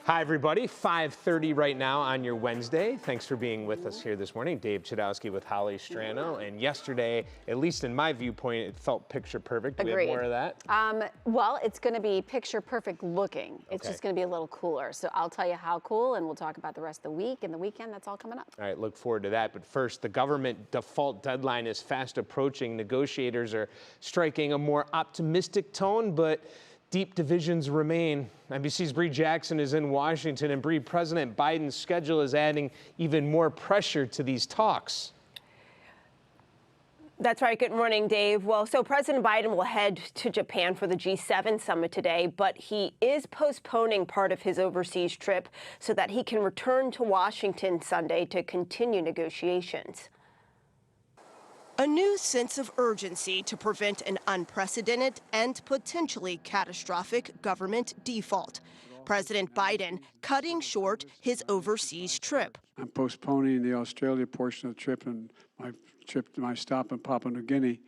Hi, everybody. 5:30 right now on your Wednesday. Thanks for being with us here this morning. Dave Chudowski with Holly Strano. And yesterday, at least in my viewpoint, it felt picture perfect. Do we have more of that? Well, it's going to be picture perfect looking. It's just going to be a little cooler. So I'll tell you how cool, and we'll talk about the rest of the week and the weekend. That's all coming up. All right, look forward to that. But first, the government default deadline is fast approaching. Negotiators are striking a more optimistic tone, but deep divisions remain. NBC's Bree Jackson is in Washington, and Bree, President Biden's schedule is adding even more pressure to these talks. That's right. Good morning, Dave. Well, so President Biden will head to Japan for the G7 summit today, but he is postponing part of his overseas trip so that he can return to Washington Sunday to continue negotiations. A new sense of urgency to prevent an unprecedented and potentially catastrophic government default. President Biden cutting short his overseas trip. I'm postponing the Australia portion of the trip and my stop in Papua New Guinea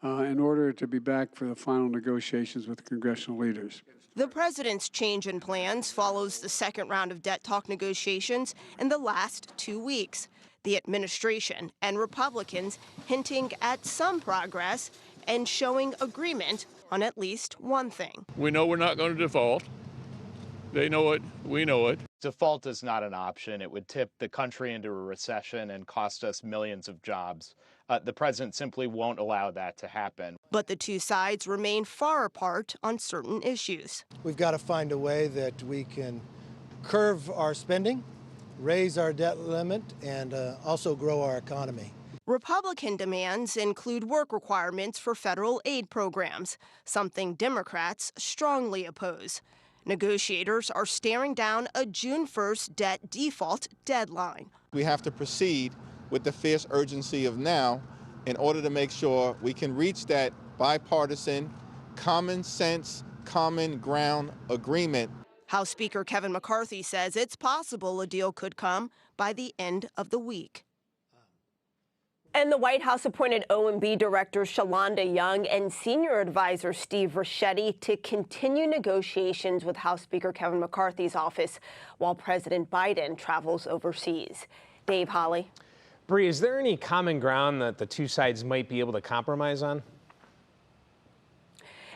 in order to be back for the final negotiations with the congressional leaders. The president's change in plans follows the second round of debt talk negotiations in the last 2 weeks. The administration and Republicans hinting at some progress and showing agreement on at least one thing. We know we're not going to default. They know it. We know it. Default is not an option. It would tip the country into a recession and cost us millions of jobs. The president simply won't allow that to happen. But the two sides remain far apart on certain issues. We've got to find a way that we can curve our spending, raise our debt limit, and also grow our economy. Republican demands include work requirements for federal aid programs, something Democrats strongly oppose. Negotiators are staring down a June 1st debt default deadline. We have to proceed with the fierce urgency of now in order to make sure we can reach that bipartisan, common sense, common ground agreement. House Speaker Kevin McCarthy says it's possible a deal could come by the end of the week. And the White House appointed OMB Director Shalonda Young and Senior Advisor Steve Ricchetti to continue negotiations with House Speaker Kevin McCarthy's office while President Biden travels overseas. Dave, Holly. Bree, is there any common ground that the two sides might be able to compromise on?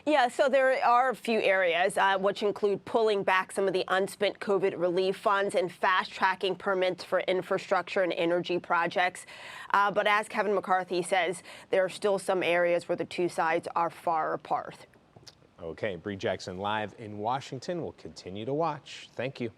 Yeah, so there are a few areas, which include pulling back some of the unspent COVID relief funds and fast-tracking permits for infrastructure and energy projects. But as Kevin McCarthy says, there are still some areas where the two sides are far apart. Okay, Bree Jackson live in Washington. We'll continue to watch. Thank you.